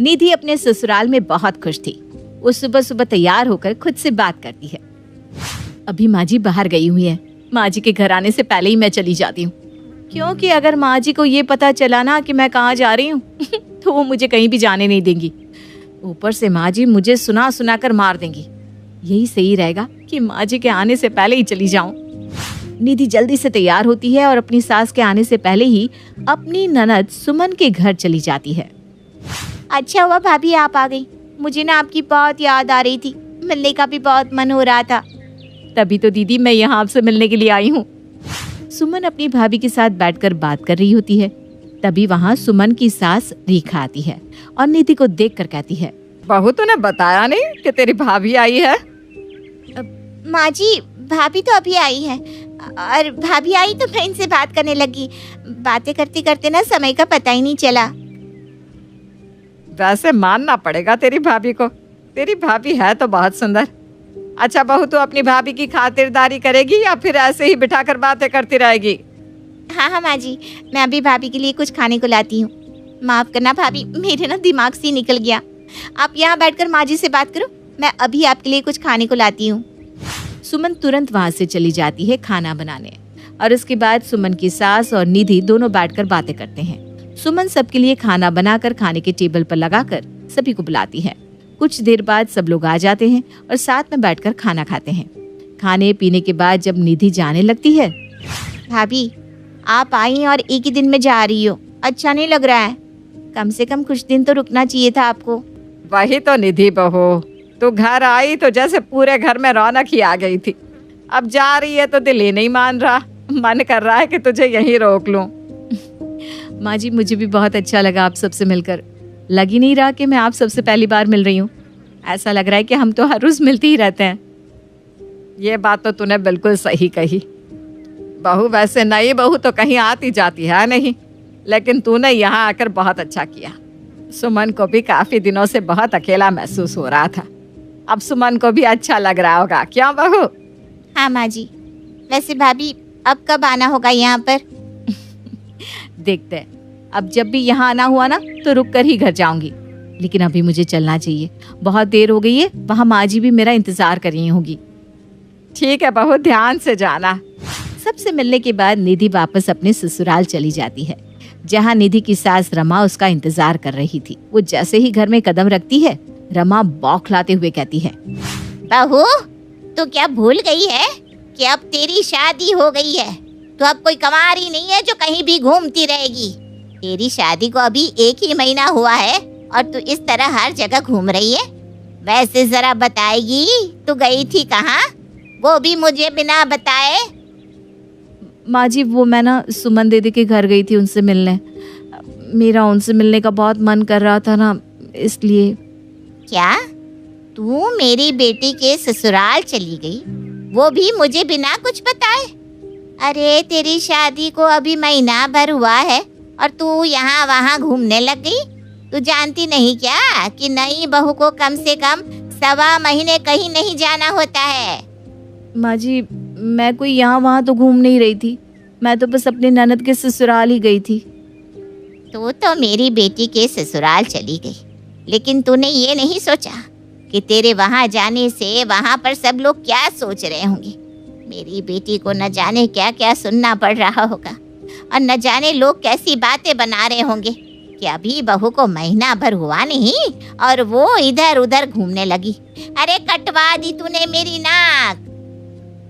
निधि अपने ससुराल में बहुत खुश थी। वो सुबह सुबह तैयार होकर खुद से बात करती है। अभी माँ जी बाहर गई हुई है, माँ जी के घर आने से पहले ही मैं चली जाती हूँ, क्योंकि अगर माँ जी को ये पता चला ना कि मैं कहाँ जा रही हूँ तो वो मुझे कहीं भी जाने नहीं देंगी। ऊपर से माँ जी मुझे सुना सुना कर मार देंगी। यही सही रहेगा कि माँ जी के आने से पहले ही चली जाऊं। निधि जल्दी से तैयार होती है और अपनी सास के आने से पहले ही अपनी ननद सुमन के घर चली जाती है। अच्छा हुआ भाभी आप आ गई, मुझे ना आपकी बहुत याद आ रही थी, मिलने का भी बहुत मन हो रहा था। तभी तो दीदी मैं यहाँ आपसे मिलने के लिए आई हूँ। सुमन अपनी भाभी के साथ बैठकर बात कर रही होती है। तभी वहाँ सुमन की सास रेखा आती है और निधि को देखकर कहती है, बहू तूने बताया नहीं कि तेरी भाभी आई है? माँ जी भाभी तो अभी आई है, और भाभी आई तो मैं इनसे बात करने लगी। बातें करते करते ना समय का पता ही नहीं चला। वैसे मानना पड़ेगा तेरी भाभी को, तेरी भाभी है तो बहुत सुंदर। अच्छा बहू, तू अपनी भाभी की खातिरदारी करेगी या फिर ऐसे ही बिठाकर बातें करती रहेगी? हाँ माँ जी, मैं अभी भाभी के लिए कुछ खाने को लाती हूँ। माफ करना भाभी, मेरे ना दिमाग से निकल गया। आप यहाँ बैठकर माँ जी से बात करो, मैं अभी आपके लिए कुछ खाने को लाती हूँ। सुमन तुरंत वहाँ से चली जाती है खाना बनाने, और उसके बाद सुमन की सास और निधि दोनों बैठकर बातें करते हैं। सुमन सबके लिए खाना बनाकर खाने के टेबल पर लगाकर सभी को बुलाती है। कुछ देर बाद सब लोग आ जाते हैं और साथ में बैठकर खाना खाते हैं। खाने पीने के बाद जब निधि जाने लगती है, भाभी आप आई और एक ही दिन में जा रही हो, अच्छा नहीं लग रहा है। कम से कम कुछ दिन तो रुकना चाहिए था आपको। वही तो निधि बहू, तू घर आई तो जैसे पूरे घर में रौनक ही आ गई थी। अब जा रही है तो दिल ही नहीं मान रहा, मन कर रहा है कि तुझे यहीं रोक लूं। माँ जी मुझे भी बहुत अच्छा लगा आप सबसे मिलकर। लग ही नहीं रहा कि मैं आप सबसे पहली बार मिल रही हूँ। ऐसा लग रहा है कि हम तो हर रोज मिलते ही रहते हैं। ये बात तो तूने बिल्कुल सही कही बहू। वैसे नई बहू तो कहीं आती जाती है नहीं, लेकिन तूने यहाँ आकर बहुत अच्छा किया। सुमन को भी काफी दिनों से बहुत अकेला महसूस हो रहा था। अब सुमन को भी अच्छा लग रहा होगा, क्यों बहू? हाँ माँ जी। वैसे भाभी अब कब आना होगा यहाँ पर? देखते हैं, अब जब भी यहाँ आना हुआ ना तो रुक कर ही घर जाऊंगी, लेकिन अभी मुझे चलना चाहिए, बहुत देर हो गई है। वहाँ माँ जी भी मेरा इंतजार कर रही होगी। ठीक है बहू, ध्यान से जाना। सबसे मिलने के बाद निधि वापस अपने ससुराल चली जाती है, जहाँ निधि की सास रमा उसका इंतजार कर रही थी। वो जैसे ही घर में कदम रखती है, रमा बौखलाते हुए कहती है, बहू तो क्या भूल गई है कि अब तेरी शादी हो गई है? तो अब कोई कंवारी नहीं है जो कहीं भी घूमती रहेगी। तेरी शादी को अभी 1 ही महीना हुआ है और तू इस तरह हर जगह घूम रही है। वैसे जरा बताएगी तू गई थी कहाँ, वो भी मुझे बिना बताए? माँ जी वो मैं ना सुमन दीदी के घर गई थी उनसे मिलने। मेरा उनसे मिलने का बहुत मन कर रहा था ना, इसलिए। क्या तू मेरी बेटी के ससुराल चली गई, वो भी मुझे बिना कुछ बताए? अरे तेरी शादी को अभी महीना भर हुआ है और तू यहाँ वहाँ घूमने लग गई। तू जानती नहीं क्या कि नई बहू को कम से कम 1.25 महीने कहीं नहीं जाना होता है? माँ जी मैं कोई यहाँ वहाँ तो घूम नहीं रही थी, मैं तो बस अपने ननद के ससुराल ही गई थी। तू तो मेरी बेटी के ससुराल चली गई, लेकिन तूने ये नहीं सोचा कि तेरे वहाँ जाने से वहाँ पर सब लोग क्या सोच रहे होंगे। मेरी बेटी को न जाने क्या क्या सुनना पड़ रहा होगा, और न जाने लोग कैसी बातें बना रहे होंगे कि अभी बहू को महीना भर हुआ नहीं और वो इधर उधर घूमने लगी। अरे कटवा दी तूने मेरी नाक।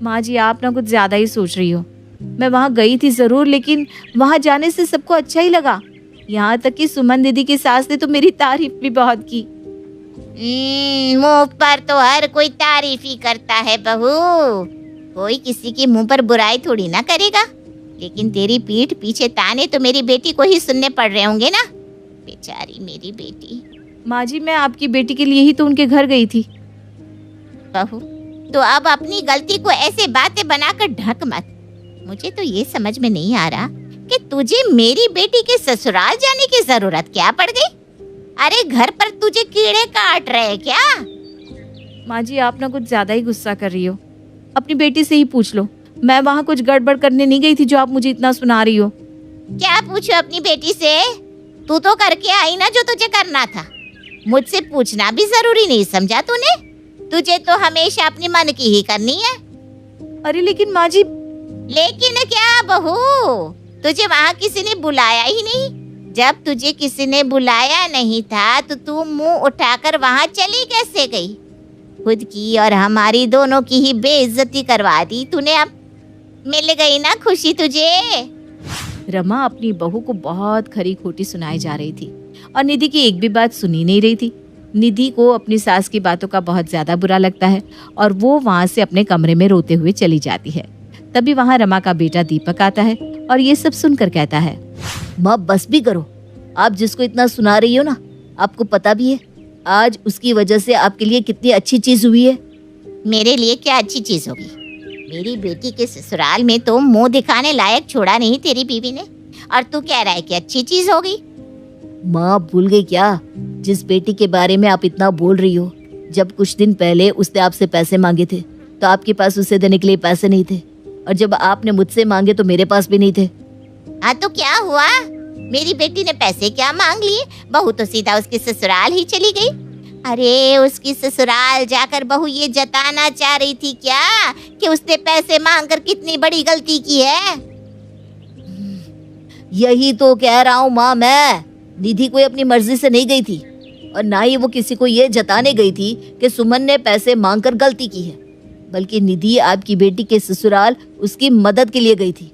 माँ जी आप ना कुछ ज्यादा ही सोच रही हो। मैं वहाँ गई थी जरूर, लेकिन वहाँ जाने से सबको अच्छा ही लगा। यहाँ तक कि सुमन दीदी की सास ने तो मेरी तारीफ भी बहुत की। मुंह पर तो हर कोई तारीफ ही करता है बहू, कोई किसी के मुंह पर बुराई थोड़ी ना करेगा। लेकिन तेरी पीठ पीछे ताने तो मेरी बेटी को ही सुनने पड़ रहे होंगे ना। बेचारी मेरी बेटी। माँ जी मैं आपकी बेटी के लिए ही तो उनके घर गई थी। बहू तो अब अपनी गलती को ऐसे बातें बनाकर ढक मत। मुझे तो ये समझ में नहीं आ रहा कि तुझे मेरी बेटी के ससुराल जाने की जरूरत क्या पड़ गई। अरे घर पर तुझे कीड़े काट रहे क्या? माँ जी आप ना कुछ ज्यादा ही गुस्सा कर रही हो। अपनी बेटी से ही पूछ लो, मैं वहाँ कुछ गड़बड़ करने नहीं गई थी जो आप मुझे इतना सुना रही हो। क्या पूछो अपनी बेटी से? तू तो करके आई ना जो तुझे करना था। मुझसे पूछना भी जरूरी नहीं समझा तूने? तुझे तो हमेशा अपनी मन की ही करनी है। अरे लेकिन माँ जी। लेकिन क्या बहू, तुझे वहाँ किसी ने बुलाया ही नहीं। जब तुझे किसी ने बुलाया नहीं था तो तू मुंह उठाकर वहाँ चली कैसे गई? खुद की और हमारी दोनों की ही बेइज्जती करवा दी तूने। अब मिल गई ना खुशी तुझे। रमा अपनी बहू को बहुत खरी खोटी सुनाई जा रही थी और निधि की एक भी बात सुनी नहीं रही थी। निधि को अपनी सास की बातों का बहुत ज्यादा बुरा लगता है और वो वहाँ से अपने कमरे में रोते हुए चली जाती है। तभी वहाँ रमा का बेटा दीपक आता है और ये सब सुनकर कहता है, माँ बस भी करो। आप जिसको इतना सुना रही हो ना, आपको पता भी है आज उसकी वजह से आपके लिए कितनी अच्छी चीज हुई है। मेरे लिए क्या अच्छी चीज होगी? मेरी बेटी के ससुराल में तो मुंह दिखाने लायक छोड़ा नहीं तेरी बीवी ने, और तू कह रहा है कि अच्छी चीज होगी। माँ भूल गई क्या जिस बेटी के बारे में आप इतना बोल रही हो? जब कुछ दिन पहले उसने आपसे पैसे मांगे थे तो आपके पास उसे देने के लिए पैसे नहीं थे, और जब आपने मुझसे मांगे तो मेरे पास भी नहीं थे। हाँ तो क्या हुआ? मेरी बेटी ने पैसे क्या मांग लिए? बहू तो सीधा उसके ससुराल ही चली गई। अरे उसकी ससुराल जाकर बहू ये जताना चाह रही थी क्या कि उसने पैसे मांगकर कितनी बड़ी गलती की है? यही तो कह रहा हूँ माँ, मैं निधि कोई अपनी मर्जी से नहीं गई थी और ना ही वो किसी को ये जताने गई थी कि सुमन ने पैसे मांगकर गलती की है, बल्कि निधि आपकी बेटी के ससुराल उसकी मदद के लिए गई थी।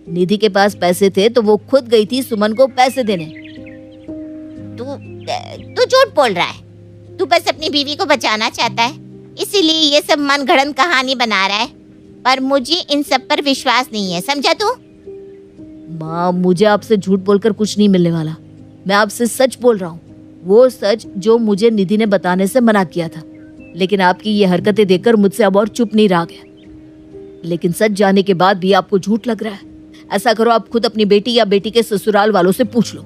निधि के पास पैसे थे तो वो खुद गई थी सुमन को पैसे देने। तू झूठ बोल रहा है। तू बस अपनी बीवी को बचाना चाहता है, इसीलिए ये सब मनगढ़ंत कहानी बना रहा है। पर मुझे इन सब पर विश्वास नहीं है, समझा तू? माँ मुझे आपसे झूठ बोलकर कुछ नहीं मिलने वाला। मैं आपसे सच बोल रहा हूँ, वो सच जो मुझे निधि ने बताने से मना किया था। लेकिन आपकी ये हरकतें देखकर मुझसे अब और चुप नहीं रहा गया। लेकिन सच जाने के बाद भी आपको झूठ लग रहा है। ऐसा करो, आप खुद अपनी बेटी या बेटी के ससुराल वालों से पूछ लो।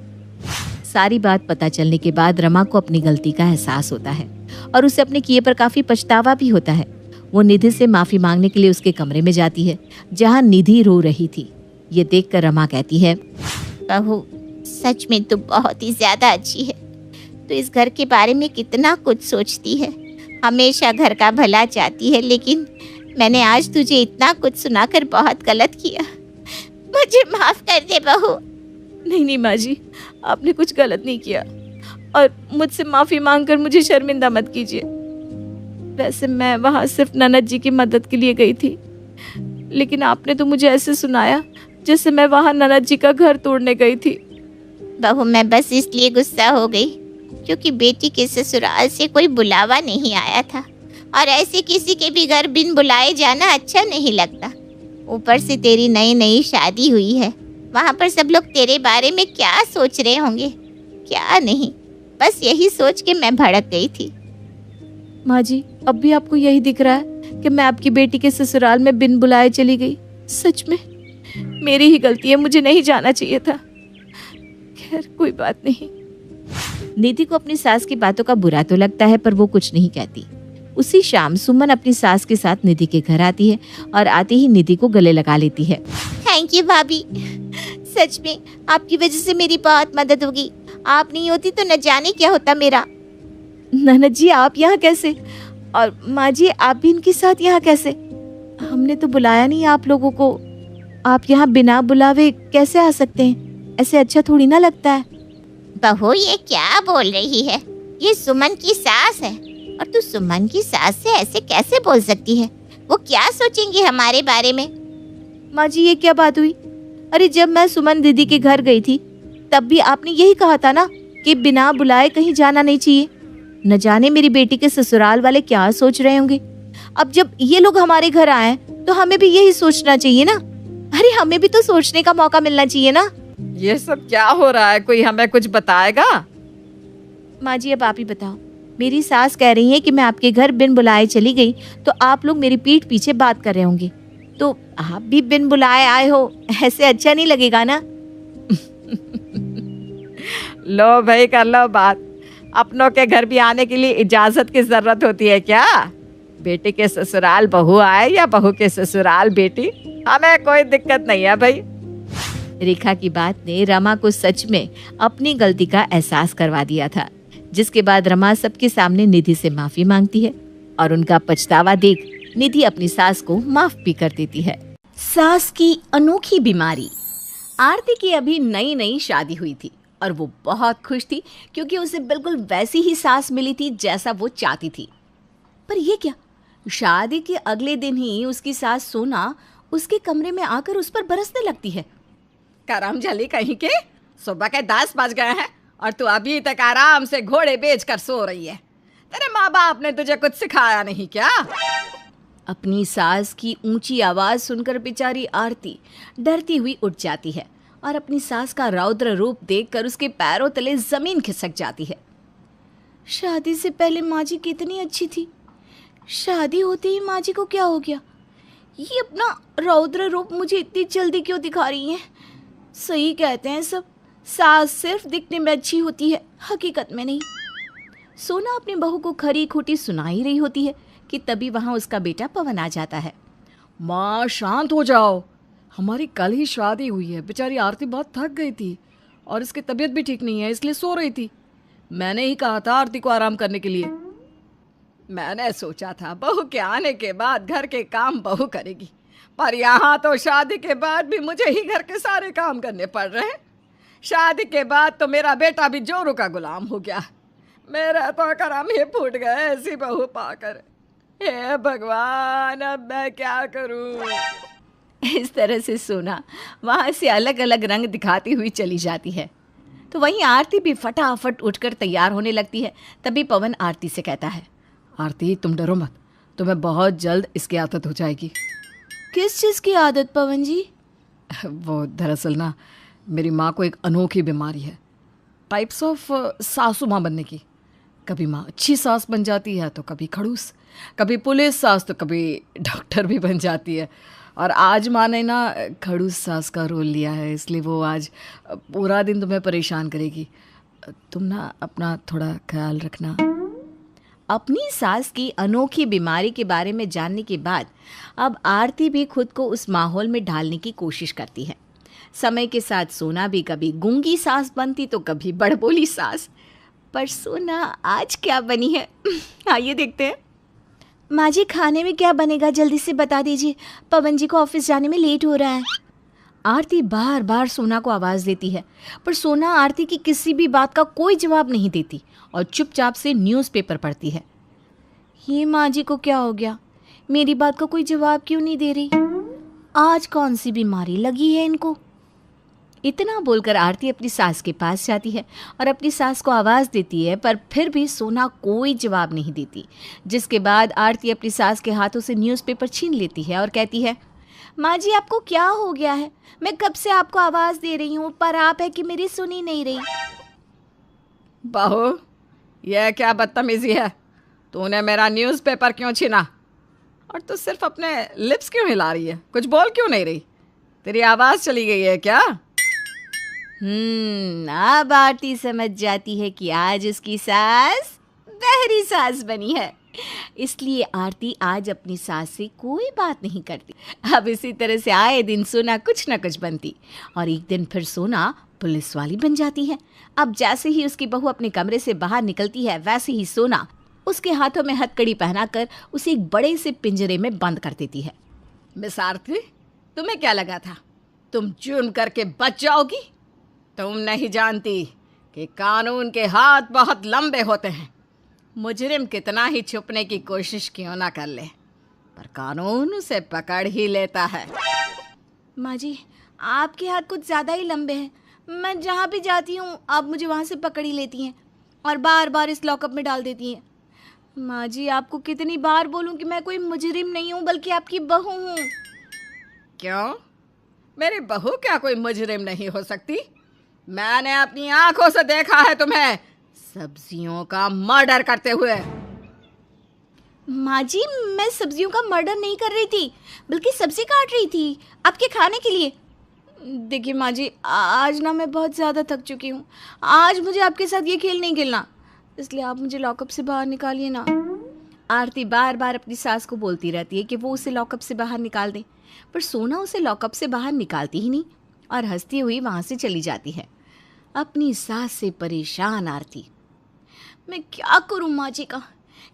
सारी बात पता चलने के बाद रमा को अपनी गलती का एहसास होता है और उसे अपने किए पर काफी पछतावा भी होता है। वो निधि से माफी मांगने के लिए उसके कमरे में जाती है जहाँ निधि रो रही थी। ये देखकर रमा कहती है, बहू सच में तू बहुत ही ज्यादा अच्छी है। तू इस घर के बारे में कितना कुछ सोचती है, हमेशा घर का भला चाहती है, लेकिन मैंने आज तुझे इतना कुछ सुनाकर बहुत गलत किया। मुझे माफ कर दे बहू। नहीं माँ जी, आपने कुछ गलत नहीं किया और मुझसे माफी मांगकर मुझे शर्मिंदा मत कीजिए। वैसे मैं वहाँ सिर्फ ननद जी की मदद के लिए गई थी, लेकिन आपने तो मुझे ऐसे सुनाया जैसे मैं वहाँ ननद जी का घर तोड़ने गई थी। बहू मैं बस इसलिए गुस्सा हो गई क्योंकि बेटी के ससुराल से कोई बुलावा नहीं आया था, और ऐसे किसी के भी घर बिन बुलाए जाना अच्छा नहीं लगता। ऊपर से तेरी नई नई शादी हुई है, वहाँ पर सब लोग तेरे बारे में क्या सोच रहे होंगे क्या नहीं, बस यही सोच के मैं भड़क गई थी। माँ जी, अब भी आपको यही दिख रहा है कि मैं आपकी बेटी के ससुराल में बिन बुलाए चली गई? सच में मेरी ही गलती है, मुझे नहीं जाना चाहिए था। खैर कोई बात नहीं। निधि को अपनी सास की बातों का बुरा तो लगता है पर वो कुछ नहीं कहती। उसी शाम सुमन अपनी सास के साथ निधि के घर आती है और आते ही निधि को गले लगा लेती है। थैंक यू भाभी, सच में आपकी वजह से मेरी बहुत मदद होगी। आप नहीं होती तो न जाने क्या होता मेरा। ननद जी आप यहाँ कैसे? और माँ जी आप भी इनके साथ यहाँ कैसे? हमने तो बुलाया नहीं आप लोगों को। आप यहाँ बिना बुलावे कैसे आ सकते हैं? ऐसे अच्छा थोड़ी ना लगता है। बहू ये क्या बोल रही है? ये सुमन की सास है, और तू सुमन की सास से ऐसे कैसे बोल सकती है? वो क्या सोचेंगी हमारे बारे में? माँ जी ये क्या बात हुई? अरे जब मैं सुमन दीदी के घर गई थी तब भी आपने यही कहा था ना कि बिना बुलाए कहीं जाना नहीं चाहिए। न जाने मेरी बेटी के ससुराल वाले क्या सोच रहे होंगे। अब जब ये लोग हमारे घर आए तो हमें भी यही सोचना चाहिए ना। अरे हमें भी तो सोचने का मौका मिलना चाहिए ना। ये सब क्या हो रहा है? कोई हमें कुछ बताएगा? माँ जी अब आप ही बताओ। मेरी सास कह रही है कि मैं आपके घर बिन बुलाए चली गई तो आप लोग मेरी पीठ पीछे बात कर रहे होंगे, तो आप भी बिन बुलाए आए हो, ऐसे अच्छा नहीं लगेगा ना। लो भाई कर लो बात। अपनों के घर भी आने के लिए इजाजत की जरूरत होती है क्या? बेटी के ससुराल बहू आए या बहू के ससुराल बेटी, हमें कोई दिक्कत नहीं है भाई। रेखा की बात ने रमा को सच में अपनी गलती का एहसास करवा दिया था। जिसके बाद रमा सबके सामने निधि से माफी मांगती है और उनका पछतावा देख निधि अपनी सास को माफ भी कर देती है। सास की अनोखी बीमारी। आरती की अभी नई नई शादी हुई थी और वो बहुत खुश थी क्योंकि उसे बिल्कुल वैसी ही सास मिली थी जैसा वो चाहती थी। पर ये क्या, शादी के अगले दिन ही उसकी सास सोना उसके कमरे में आकर उस पर बरसने लगती है। करम जली कहीं के, सुबह के 10 बज गए हैं और तू अभी तक आराम से घोड़े बेच कर सो रही है। तेरे माँ बाप ने तुझे कुछ सिखाया नहीं क्या? अपनी सास की ऊंची आवाज सुनकर बेचारी आरती डरती हुई उठ जाती है और अपनी सास का रौद्र रूप देखकर उसके पैरों तले जमीन खिसक जाती है। शादी से पहले माँ जी कितनी अच्छी थी, शादी होते ही माँ जी को क्या हो गया? ये अपना रौद्र रूप मुझे इतनी जल्दी क्यों दिखा रही हैं? सही कहते हैं सब, सास सिर्फ दिखने में अच्छी होती है, हकीकत में नहीं। सोना अपनी बहू को खरी खोटी सुना ही रही होती है कि तभी वहाँ उसका बेटा पवन आ जाता है। माँ शांत हो जाओ, हमारी कल ही शादी हुई है। बेचारी आरती बहुत थक गई थी और इसकी तबीयत भी ठीक नहीं है, इसलिए सो रही थी। मैंने ही कहा था आरती को आराम करने के लिए। मैंने सोचा था बहू के आने के बाद घर के काम बहू करेगी, पर यहाँ तो शादी के बाद भी मुझे ही घर के सारे काम करने पड़ रहे हैं। शादी के बाद तो मेरा बेटा भी जोरू का गुलाम हो गया। मेरा तो करम ही फूट गए ऐसी बहू पाकर। हे भगवान, अब मैं क्या करूं? इस तरह से सोना वहाँ से अलग अलग रंग दिखाती हुई चली जाती है। तो वहीं आरती भी फटाफट उठकर तैयार होने लगती है। तभी पवन आरती से कहता है, आरती तुम डरो मत, तुम्हें बहुत जल्द इसकी आदत हो जाएगी। किस चीज़ की आदत पवन जी? वो दरअसल ना मेरी माँ को एक अनोखी बीमारी है, टाइप्स ऑफ सासू माँ बनने की। कभी माँ अच्छी सास बन जाती है तो कभी खड़ूस, कभी पुलिस सास तो कभी डॉक्टर भी बन जाती है। और आज माँ ने ना खड़ूस सास का रोल लिया है, इसलिए वो आज पूरा दिन तुम्हें परेशान करेगी। तुम ना अपना थोड़ा ख्याल रखना। अपनी सास की अनोखी बीमारी के बारे में जानने के बाद अब आरती भी खुद को उस माहौल में ढालने की कोशिश करती है। समय के साथ सोना भी कभी गूंगी सास बनती तो कभी बड़बोली सास। पर सोना आज क्या बनी है? आइए देखते हैं। माँ जी, खाने में क्या बनेगा जल्दी से बता दीजिए, पवन जी को ऑफिस जाने में लेट हो रहा है। आरती बार बार सोना को आवाज़ देती है, पर सोना आरती की किसी भी बात का कोई जवाब नहीं देती और चुपचाप से न्यूज़पेपर पढ़ती है। ये माँ जी को क्या हो गया, मेरी बात का कोई जवाब क्यों नहीं दे रही? आज कौन सी बीमारी लगी है इनको? इतना बोलकर आरती अपनी सास के पास जाती है और अपनी सास को आवाज़ देती है, पर फिर भी सोना कोई जवाब नहीं देती। जिसके बाद आरती अपनी सास के हाथों से न्यूज़पेपर छीन लेती है और कहती है, माँ जी आपको क्या हो गया है? मैं कब से आपको आवाज़ दे रही हूँ, पर आप है कि मेरी सुनी नहीं रही। बहू, यह क्या बदतमीजी है? तूने मेरा न्यूज़पेपर क्यों छीना? और तू सिर्फ अपने लिप्स क्यों हिला रही है? कुछ बोल क्यों नहीं रही? तेरी आवाज़ चली गई है क्या? अब आरती समझ जाती है कि आज उसकी सास बहरी सास बनी है, इसलिए आरती आज अपनी सास से कोई बात नहीं करती। अब इसी तरह से आए दिन सोना कुछ ना कुछ बनती और एक दिन फिर सोना पुलिस वाली बन जाती है। अब जैसे ही उसकी बहू अपने कमरे से बाहर निकलती है, वैसे ही सोना उसके हाथों में हथकड़ी पहनाकर उसे एक बड़े से पिंजरे में बंद कर देती है। मिस आरती, तुम्हें क्या लगा था तुम जुर्म करके बच जाओगी? तुम नहीं जानती कि कानून के हाथ बहुत लंबे होते हैं। मुजरिम कितना ही छुपने की कोशिश क्यों ना कर ले, पर कानून उसे पकड़ ही लेता है। माँ जी, आपके हाथ कुछ ज़्यादा ही लंबे हैं। मैं जहाँ भी जाती हूँ आप मुझे वहाँ से पकड़ ही लेती हैं और बार बार इस लॉकअप में डाल देती हैं। माँ जी, आपको कितनी बार बोलूँ कि मैं कोई मुजरिम नहीं हूँ, बल्कि आपकी बहू हूँ। क्यों? मेरी बहू क्या कोई मुजरिम नहीं हो सकती? मैंने अपनी आंखों से देखा है तुम्हें सब्जियों का मर्डर करते हुए। माँ जी, मैं सब्जियों का मर्डर नहीं कर रही थी, बल्कि सब्जी काट रही थी आपके खाने के लिए। देखिए माँ जी, आज ना मैं बहुत ज़्यादा थक चुकी हूँ। आज मुझे आपके साथ ये खेल नहीं खेलना, इसलिए आप मुझे लॉकअप से बाहर निकालिए ना। आरती बार बार अपनी सास को बोलती रहती है कि वो उसे लॉकअप से बाहर निकाल दे, पर सोना उसे लॉकअप से बाहर निकालती ही नहीं और हंसती हुई वहाँ से चली जाती है। अपनी सास से परेशान आरती मैं क्या करूं माँ जी का।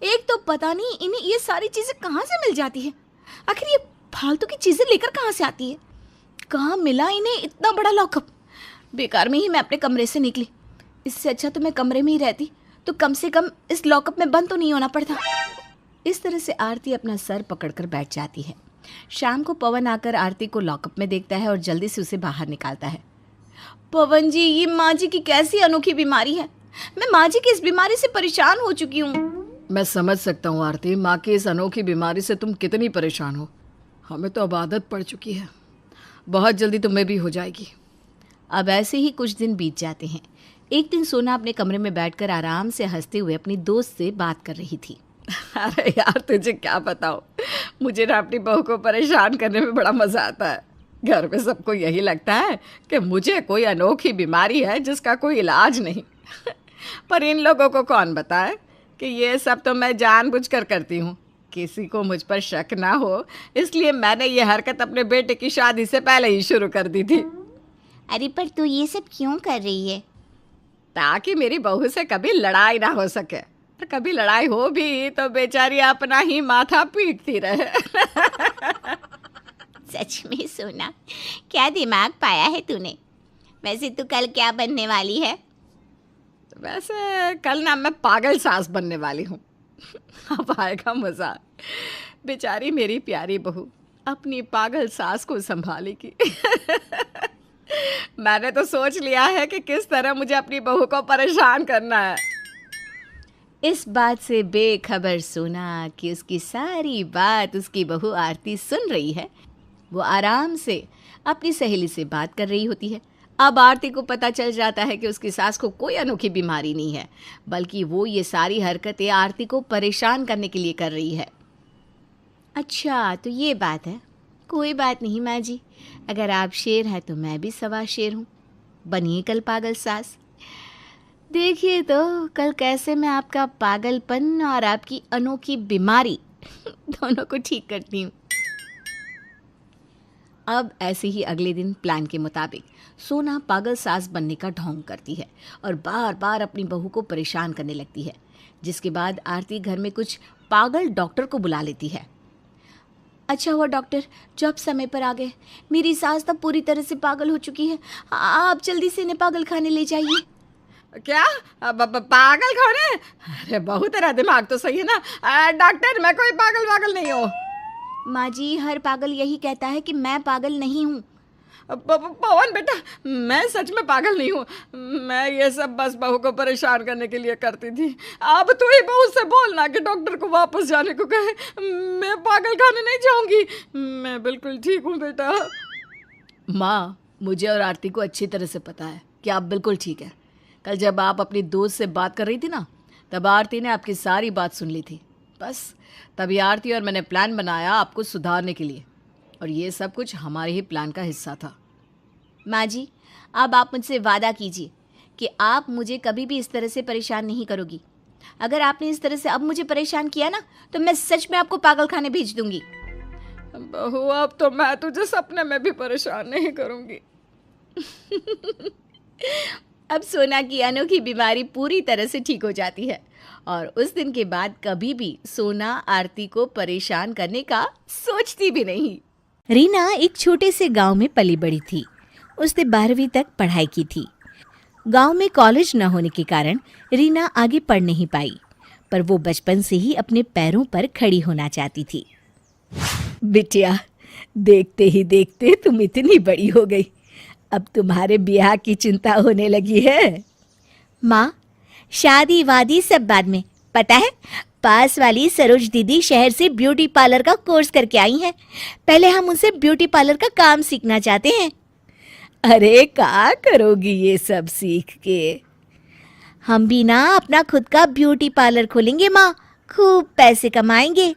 एक तो पता नहीं इन्हें ये सारी चीज़ें कहाँ से मिल जाती है। आखिर ये फालतू की चीज़ें लेकर कहाँ से आती है। कहाँ मिला इन्हें इतना बड़ा लॉकअप। बेकार में ही मैं अपने कमरे से निकली। इससे अच्छा तो मैं कमरे में ही रहती, तो कम से कम इस लॉकअप में बंद तो नहीं होना पड़ता। इस तरह से आरती अपना सर पकड़कर बैठ जाती है। शाम को पवन आकर आरती को लॉकअप में देखता है और जल्दी से उसे बाहर निकालता है। पवन जी, ये माँ जी की कैसी अनोखी बीमारी है। मैं माँ जी की इस बीमारी से परेशान हो चुकी हूँ। मैं समझ सकता हूँ आरती, माँ की इस अनोखी बीमारी से तुम कितनी परेशान हो। हमें तो अब आदत पड़ चुकी है, बहुत जल्दी तुम्हें भी हो जाएगी। अब ऐसे ही कुछ दिन बीत जाते हैं। एक दिन सोना अपने कमरे में बैठकर आराम से हंसते हुए अपनी दोस्त से बात कर रही थी। अरे यार, तुझे क्या बताओ, मुझे ना अपनी बहू को परेशान करने में बड़ा मज़ा आता है। घर में सबको यही लगता है कि मुझे कोई अनोखी बीमारी है जिसका कोई इलाज नहीं। पर इन लोगों को कौन बताए कि ये सब तो मैं जानबूझकर करती हूँ। किसी को मुझ पर शक ना हो, इसलिए मैंने ये हरकत अपने बेटे की शादी से पहले ही शुरू कर दी थी। अरे पर तू ये सब क्यों कर रही है? ताकि मेरी बहू से कभी लड़ाई ना हो सके, और कभी लड़ाई हो भी तो बेचारी अपना ही माथा पीटती रहे। सच में सोना, क्या दिमाग पाया है तूने। वैसे तू कल क्या बनने वाली है? वैसे कल ना मैं पागल सास बनने वाली हूँ। अब आएगा मज़ा। बेचारी मेरी प्यारी बहू अपनी पागल सास को संभालेगी। मैंने तो सोच लिया है कि किस तरह मुझे अपनी बहू को परेशान करना है। इस बात से बेखबर सोना कि उसकी सारी बात उसकी बहू आरती सुन रही है। वो आराम से अपनी सहेली से बात कर रही होती है। अब आरती को पता चल जाता है कि उसकी सास को कोई अनोखी बीमारी नहीं है, बल्कि वो ये सारी हरकतें आरती को परेशान करने के लिए कर रही है। अच्छा, तो ये बात है। कोई बात नहीं माँ जी, अगर आप शेर हैं तो मैं भी सवा शेर हूँ। बनिए कल पागल सास। देखिए तो कल कैसे मैं आपका पागलपन और आपकी अनोखी बीमारी दोनों को ठीक करती हूँ। अब ऐसे ही अगले दिन प्लान के मुताबिक सोना पागल सास बनने का ढोंग करती है और बार बार अपनी बहू को परेशान करने लगती है, जिसके बाद आरती घर में कुछ पागल डॉक्टर को बुला लेती है। अच्छा हुआ डॉक्टर जो आप समय पर आ गए। मेरी सास तो पूरी तरह से पागल हो चुकी है। आप जल्दी से इन्हें पागल खाने ले जाइए। क्या पागल खाने? अरे बहू, तेरा दिमाग तो सही है ना। डॉक्टर, मैं कोई पागल वागल नहीं हूँ। माँ जी, हर पागल यही कहता है कि मैं पागल नहीं हूँ। पवन बेटा, मैं सच में पागल नहीं हूँ। मैं ये सब बस बहू को परेशान करने के लिए करती थी। अब तू ही बहू से बोलना कि डॉक्टर को वापस जाने को कहे। मैं पागल खाने नहीं जाऊंगी। मैं बिल्कुल ठीक हूँ बेटा। माँ, मुझे और आरती को अच्छी तरह से पता है कि आप बिल्कुल ठीक है। कल जब आप अपनी दोस्त से बात कर रही थी ना, तब आरती ने आपकी सारी बात सुन ली थी। बस तभी आरती और मैंने प्लान बनाया आपको सुधारने के लिए, और ये सब कुछ हमारे ही प्लान का हिस्सा था। माँ जी, अब आप मुझसे वादा कीजिए कि आप मुझे कभी भी इस तरह से परेशान नहीं करोगी। अगर आपने इस तरह से अब मुझे परेशान किया ना, तो मैं सच में आपको पागल खाने भेज दूंगी। बहू, अब तो मैं तुझे सपने में भी परेशान नहीं करूंगी। अब सोना की अनोखी बीमारी पूरी तरह से ठीक हो जाती है और उस दिन के बाद कभी भी सोना आरती को परेशान करने का सोचती भी नहीं। रीना एक छोटे से गांव में पली बड़ी थी। उसने 12वीं तक पढ़ाई की थी। गांव में कॉलेज न होने के कारण रीना आगे पढ़ नहीं पाई, पर वो बचपन से ही अपने पैरों पर खड़ी होना चाहती थी। बिटिया, देखते ही देखते तुम इतनी बड़ी हो गई। अब तुम्हारे ब्याह की चिंता होने लगी है। माँ, शादी वादी सब बाद में। पता है, पास वाली सरोज दीदी शहर से ब्यूटी पार्लर का कोर्स करके आई हैं। पहले हम उनसे ब्यूटी पार्लर का काम सीखना चाहते हैं। अरे क्या करोगी ये सब सीख के? हम भी ना अपना खुद का ब्यूटी पार्लर खोलेंगे माँ, खूब पैसे कमाएंगे।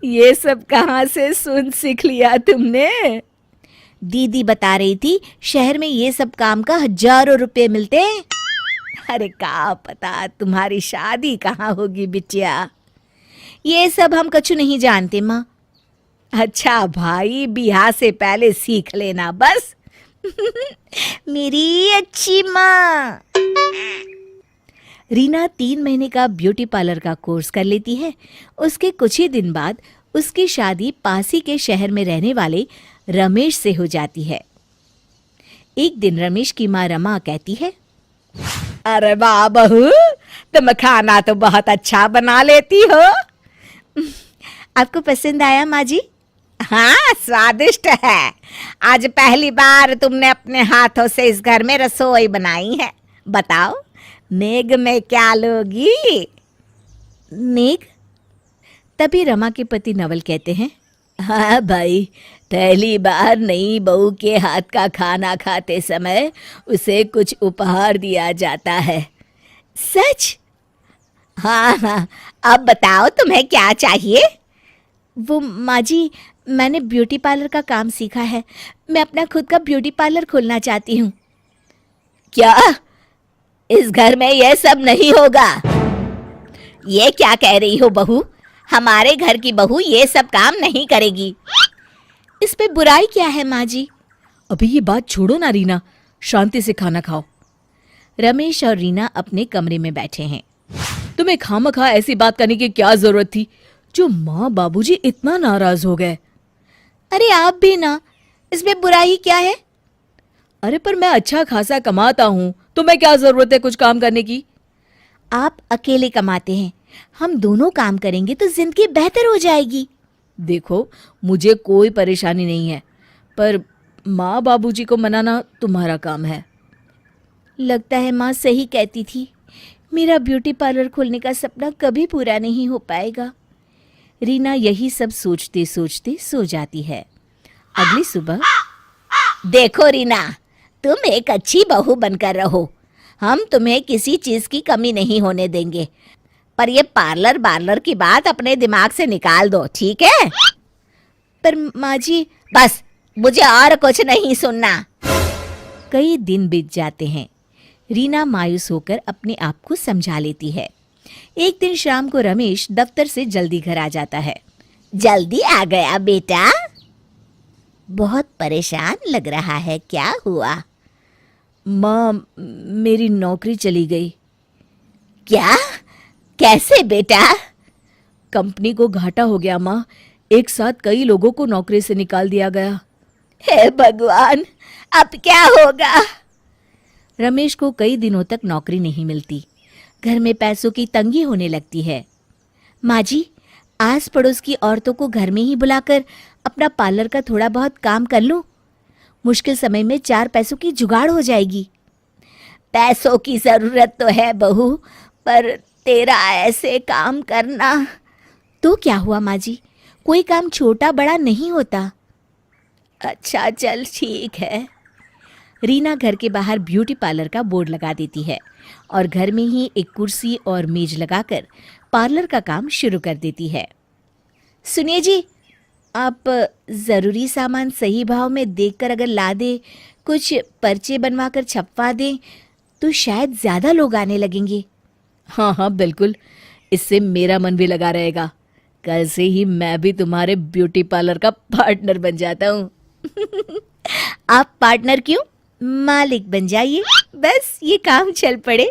ये सब कहाँ से सुन सीख लिया तुमने? दीदी बता रही थी शहर में ये सब काम का हजारों रुपए मिलते हैं। अरे क्या पता तुम्हारी शादी कहाँ होगी बिटिया। ये सब हम कछु नहीं जानते माँ। अच्छा भाई, ब्याह से पहले सीख लेना बस। मेरी अच्छी माँ। रीना 3 महीने का ब्यूटी पार्लर का कोर्स कर लेती है। उसके कुछ ही दिन बाद उसकी शादी पास ही के शहर में रहने वाले रमेश से हो जाती है। एक दिन रमेश की माँ रमा कहती है, अरे वाह बहू, तुम खाना तो बहुत अच्छा बना लेती हो। आपको पसंद आया माँ जी? हाँ, स्वादिष्ट है। आज पहली बार तुमने अपने हाथों से इस घर में रसोई बनाई है। बताओ, नेग में क्या लोगी? नेग? तभी रमा के पति नवल कहते हैं, हाँ भाई, पहली बार नई बहू के हाथ का खाना खाते समय उसे कुछ उपहार दिया जाता है। सच? हाँ हाँ, अब बताओ तुम्हें क्या चाहिए? वो माँ जी, मैंने ब्यूटी पार्लर का काम सीखा है। मैं अपना खुद का ब्यूटी पार्लर खोलना चाहती हूँ। क्या? इस घर में यह सब नहीं होगा। ये क्या कह रही हो बहू? हमारे घर की बहू ये सब काम नहीं करेगी। इस पे बुराई क्या है माँ जी? अभी ये बात छोड़ो ना रीना, शांति से खाना खाओ। रमेश और रीना अपने कमरे में बैठे हैं। तुम्हें खामखा ऐसी बात करने की क्या जरूरत थी, जो माँ बाबूजी इतना नाराज हो गए। अरे आप भी ना, इसमें बुराई क्या है? अरे पर मैं अच्छा खासा कमाता हूँ, तुम्हें क्या जरूरत है कुछ काम करने की? आप अकेले कमाते हैं, हम दोनों काम करेंगे तो जिंदगी बेहतर हो जाएगी। देखो, मुझे कोई परेशानी नहीं है, पर माँ बाबूजी को मनाना तुम्हारा काम है। लगता है माँ सही कहती थी। मेरा ब्यूटी पार्लर खोलने का सपना कभी पूरा नहीं हो पाएगा। रीना यही सब सोचते सोचते सो जाती है। अगली सुबह, देखो रीना, तुम एक अच्छी बहू बनकर रहो। हम तुम्हें किसी चीज की कमी नहीं होने देंगे, पर ये पार्लर की बात अपने दिमाग से निकाल दो, ठीक है? पर माँ जी, बस, मुझे और कुछ नहीं सुनना। कई दिन बीत जाते हैं। रीना मायूस होकर अपने आप को समझा लेती है। एक दिन शाम को रमेश दफ्तर से जल्दी घर आ जाता है। जल्दी आ गया बेटा? बहुत परेशान लग रहा है, क्या हुआ? माँ, मेरी नौकरी चली गई। क्या? कैसे बेटा? कंपनी को घाटा हो गया माँ, एक साथ कई लोगों को नौकरी से निकाल दिया गया। हे भगवान, अब क्या होगा? रमेश को कई दिनों तक नौकरी नहीं मिलती। घर में पैसों की तंगी होने लगती है। माँ जी, आस पड़ोस की औरतों को घर में ही बुलाकर अपना पार्लर का थोड़ा बहुत काम कर लूं। मुश्किल समय में 4 पैसों की जुगाड़ हो जाएगी। पैसों की जरूरत तो है बहू, पर तेरा ऐसे काम करना। तो क्या हुआ माँ जी, कोई काम छोटा बड़ा नहीं होता। अच्छा चल ठीक है। रीना घर के बाहर ब्यूटी पार्लर का बोर्ड लगा देती है और घर में ही एक कुर्सी और मेज लगाकर पार्लर का काम शुरू कर देती है। सुनिए जी, आप ज़रूरी सामान सही भाव में देखकर अगर ला दे, कुछ पर्चे बनवाकर छपवा दें, तो शायद ज़्यादा लोग आने लगेंगे। हाँ हाँ बिल्कुल, इससे मेरा मन भी लगा रहेगा। कल से ही मैं भी तुम्हारे ब्यूटी पार्लर का पार्टनर बन जाता हूँ। आप पार्टनर क्यों, मालिक बन जाइए, बस ये काम चल पड़े।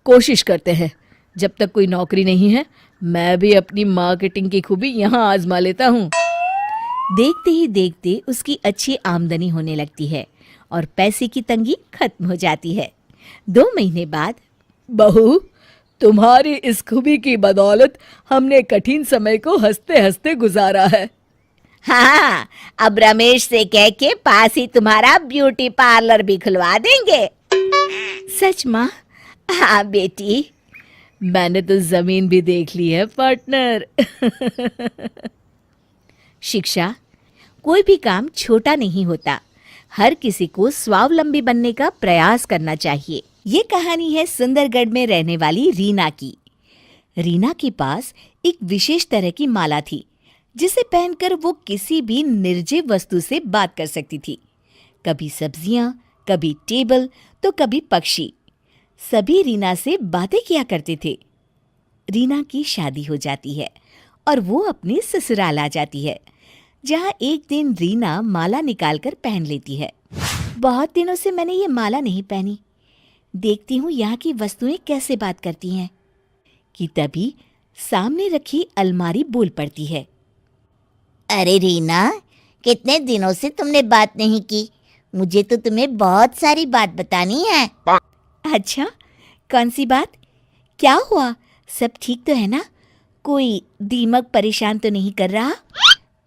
कोशिश करते हैं। जब तक कोई नौकरी नहीं है, मैं भी अपनी मार्केटिंग की खूबी यहाँ आजमा लेता हूँ। देखते ही देखते उसकी अच्छी आमदनी होने लगती है और पैसे की तंगी खत्म हो जाती है। 2 महीने बाद, बहू, तुम्हारी इस खूबी की बदौलत हमने कठिन समय को हंसते हंसते गुजारा है। हाँ, अब रमेश से कह के पास ही तुम्हारा ब्यूटी पार्लर भी खुलवा देंगे। सच माँ? हाँ बेटी, मैंने तो जमीन भी देख ली है पार्टनर। शिक्षा, कोई भी काम छोटा नहीं होता। हर किसी को स्वावलंबी बनने का प्रयास करना चाहिए। ये कहानी है सुंदरगढ़ में रहने वाली रीना की। रीना के पास एक विशेष तरह की माला थी, जिसे पहनकर वो किसी भी निर्जीव वस्तु से बात कर सकती थी। कभी सब्जियां, कभी टेबल, तो कभी पक्षी। सभी रीना से बातें किया करते थे। रीना की शादी हो जाती है और वो अपने ससुराल आ जाती है, जहाँ एक दिन रीना माला निकालकर पहन लेती है। बहुत दिनों से मैंने ये माला नहीं पहनी, देखती हूँ यहाँ की वस्तुएं कैसे बात करती हैं। कि तभी सामने रखी अलमारी बोल पड़ती है। अरे रीना, कितने दिनों से तुमने बात नहीं की। मुझे तो तुम्हें बहुत सारी बात बतानी है। अच्छा, कौन सी बात? क्या हुआ? सब ठीक तो है ना? कोई दिमाग परेशान तो नहीं कर रहा?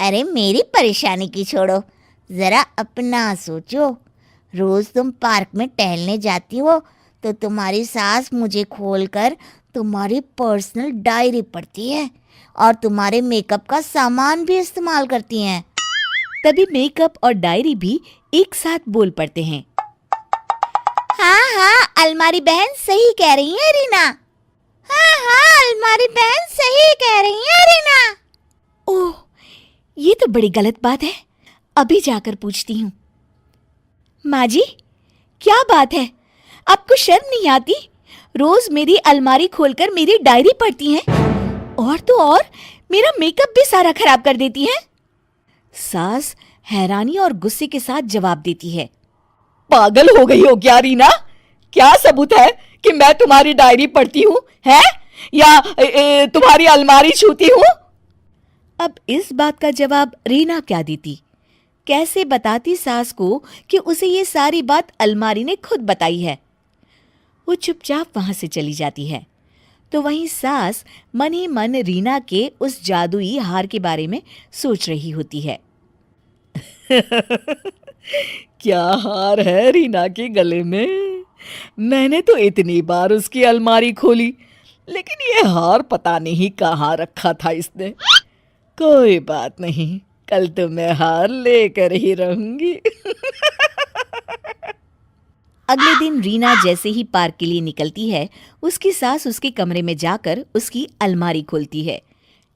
अरे मेरी परेशानी की छोड़ो, जरा अपना सोचो। रोज तुम पार्क में टहलने जाती हो तो तुम्हारी सास मुझे खोलकर तुम्हारी पर्सनल डायरी पढ़ती है और तुम्हारे मेकअप का सामान भी इस्तेमाल करती हैं। तभी मेकअप और डायरी भी एक साथ बोल पड़ते हैं। हाँ, अलमारी बहन सही कह रही है रीना। हाँ, अलमारी बहन सही कह रही है रीना। ओह, ये तो बड़ी गलत बात है। अभी जाकर पूछती हूँ। माँ जी, क्या बात है? आपको शर्म नहीं आती? रोज मेरी अलमारी खोलकर मेरी डायरी पढ़ती हैं और तो और मेरा मेकअप भी सारा खराब कर देती हैं। सास हैरानी और गुस्से के साथ जवाब देती है। पागल हो गई हो क्या रीना? क्या सबूत है कि मैं तुम्हारी डायरी पढ़ती हूँ, है या तुम्हारी अलमारी छूती हूँ? अब इस बात का जवाब रीना क्या देती? कैसे बताती सास को कि उसे ये सारी बात अलमारी ने खुद बताई है? वो चुपचाप वहां से चली जाती है। तो वहीं सास मन ही मन रीना के उस जादुई हार के बारे में सोच रही होती है। क्या हार है रीना के गले में? मैंने तो इतनी बार उसकी अलमारी खोली, लेकिन ये हार पता नहीं कहाँ रखा था इसने। कोई बात नहीं, कल तो मैं हार लेकर ही रहूंगी। अगले दिन रीना जैसे ही पार्क के लिए निकलती है, उसकी सास उसके कमरे में जाकर उसकी अलमारी खोलती है,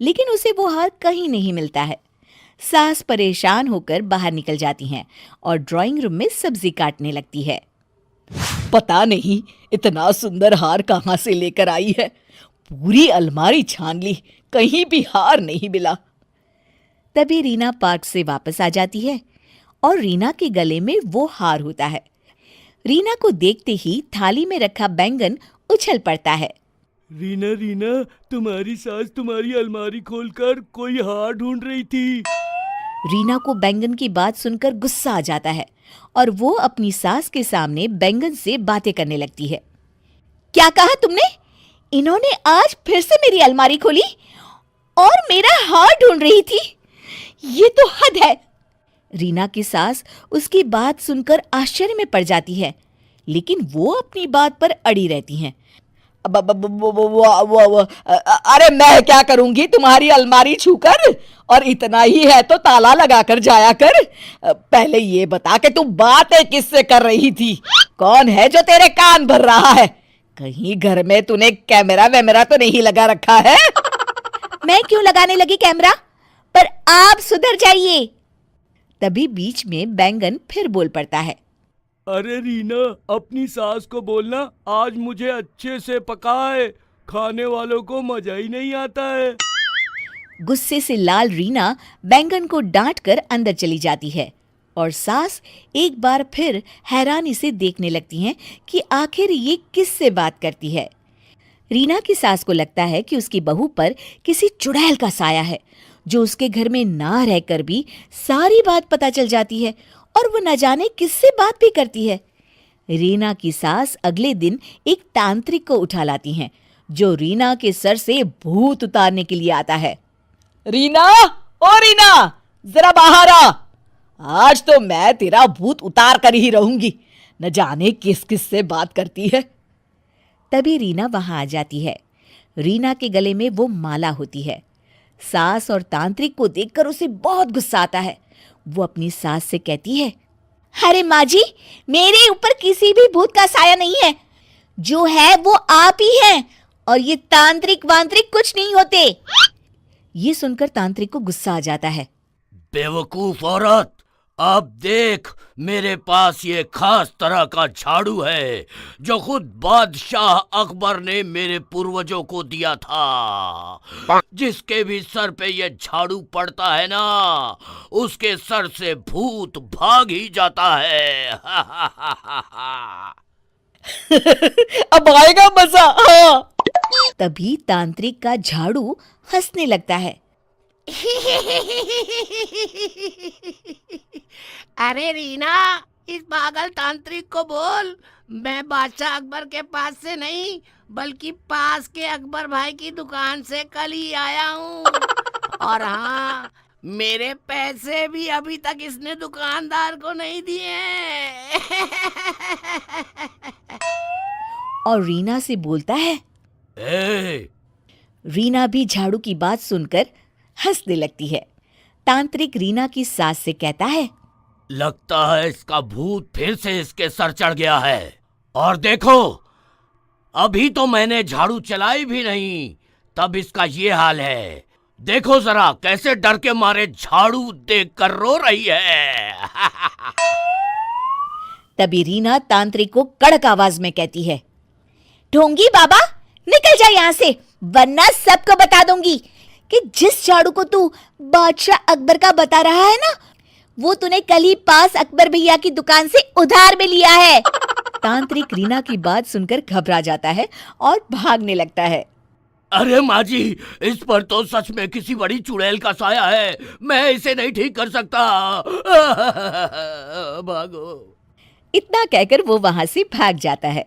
लेकिन उसे वो हार कहीं नहीं मिलता है। सास परेशान होकर बाहर निकल जाती हैं और ड्राइंग रूम में सब्जी काटने लगती है। पता नहीं इतना सुंदर हार कहाँ से लेकर आई है। पूरी अलमारी छान ली, कहीं भी हार नहीं मिला। तभी रीना पार्क से वापस आ जाती है और रीना के गले में वो हार होता है। रीना को देखते ही थाली में रखा बैंगन उछल पड़ता है। रीना रीना, तुम्हारी सास तुम्हारी अलमारी खोलकर कोई हार ढूंढ रही थी। रीना को बैंगन की बात सुनकर गुस्सा आ जाता है और वो अपनी सास के सामने बैंगन से बातें करने लगती है। क्या कहा तुमने? इन्होंने आज फिर से मेरी अलमारी खोली और मेरा हार ढूंढ रही थी? ये तो हद है। रीना की सास उसकी बात सुनकर आश्चर्य में पड़ जाती है, लेकिन वो अपनी बात पर अड़ी रहती हैं। अरे मैं क्या करूंगी तुम्हारी अलमारी छूकर? और इतना ही है तो ताला लगा कर जाया कर। पहले ये बता कि तू बातें किससे कर रही थी? कौन है जो तेरे कान भर रहा है? कहीं घर में तूने कैमरा वैमरा तो नहीं लगा रखा है? मैं क्यों लगाने लगी कैमरा? पर आप सुधर जाइए। तभी बीच में बैंगन फिर बोल पड़ता है। अरे रीना, अपनी सास को बोलना आज मुझे अच्छे से पकाए, खाने वालों को मजा ही नहीं आता है। गुस्से से लाल रीना बैंगन को डांटकर अंदर चली जाती है और सास एक बार फिर हैरानी से देखने लगती हैं कि आखिर ये किससे बात करती है। रीना की सास को लगता है कि उसकी बहू पर किसी चुड़ैल का साया है, जो उसके घर में ना रहकर भी सारी बात पता चल जाती है और वो न जाने किससे बात भी करती है। रीना की सास अगले दिन एक तांत्रिक को उठा लाती हैं, जो रीना के सर से भूत उतारने के लिए आता है। रीना, ओ रीना, जरा बाहर आ। आज तो मैं तेरा भूत उतार कर ही रहूंगी। न जाने किस किस से बात करती है। तभी रीना वहां आ जाती है। रीना के गले में वो माला होती है। सास और तांत्रिक को देखकर उसे बहुत गुस्सा आता है। वो अपनी सास से कहती है, अरे माँ जी, मेरे ऊपर किसी भी भूत का साया नहीं है। जो है वो आप ही हैं और ये तांत्रिक वांत्रिक कुछ नहीं होते। ये सुनकर तांत्रिक को गुस्सा आ जाता है। बेवकूफ औरत, अब देख, मेरे पास ये खास तरह का झाड़ू है जो खुद बादशाह अकबर ने मेरे पूर्वजों को दिया था। जिसके भी सर पे ये झाड़ू पड़ता है ना, उसके सर से भूत भाग ही जाता है। अब आएगा मजा। हाँ। तभी तांत्रिक का झाड़ू हंसने लगता है। अरे रीना, इस पागल तांत्रिक को बोल मैं बादशाह अकबर के पास से नहीं बल्कि पास के अकबर भाई की दुकान से कल ही आया हूँ। और हाँ, मेरे पैसे भी अभी तक इसने दुकानदार को नहीं दिए हैं। और रीना से बोलता है। रीना भी झाड़ू की बात सुनकर हंसने लगती है। तांत्रिक रीना की सास से कहता है, लगता है इसका भूत फिर से इसके सर चढ़ गया है। और देखो, अभी तो मैंने झाड़ू चलाई भी नहीं, तब इसका ये हाल है। देखो जरा कैसे डर के मारे झाड़ू देखकर रो रही है। तभी रीना तांत्रिक को कड़क आवाज में कहती है, ढोंगी बाबा निकल जा यहाँ से, वरना सबको बता दूंगी कि जिस झाड़ू को तू बादशाह अकबर का बता रहा है ना, वो तूने कल ही पास अकबर भैया की दुकान से उधार में लिया है। तांत्रिक रीना की बात सुनकर घबरा जाता है और भागने लगता है। अरे माँ जी, इस पर तो सच में किसी बड़ी चुड़ैल का साया है, मैं इसे नहीं ठीक कर सकता। भागो। इतना कहकर वो वहां से भाग जाता है।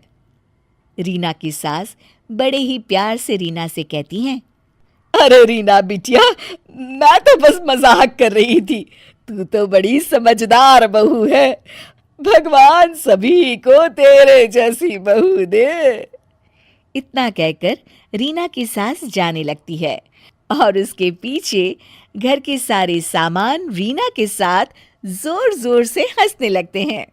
रीना की सास बड़े ही प्यार से रीना से कहती हैं, अरे रीना बिटिया, मैं तो बस मजाक कर रही थी, तू तो बड़ी समझदार बहू है। भगवान सभी को तेरे जैसी बहू दे। इतना कहकर रीना की सास जाने लगती है और उसके पीछे घर के सारे सामान रीना के साथ जोर जोर से हंसने लगते हैं।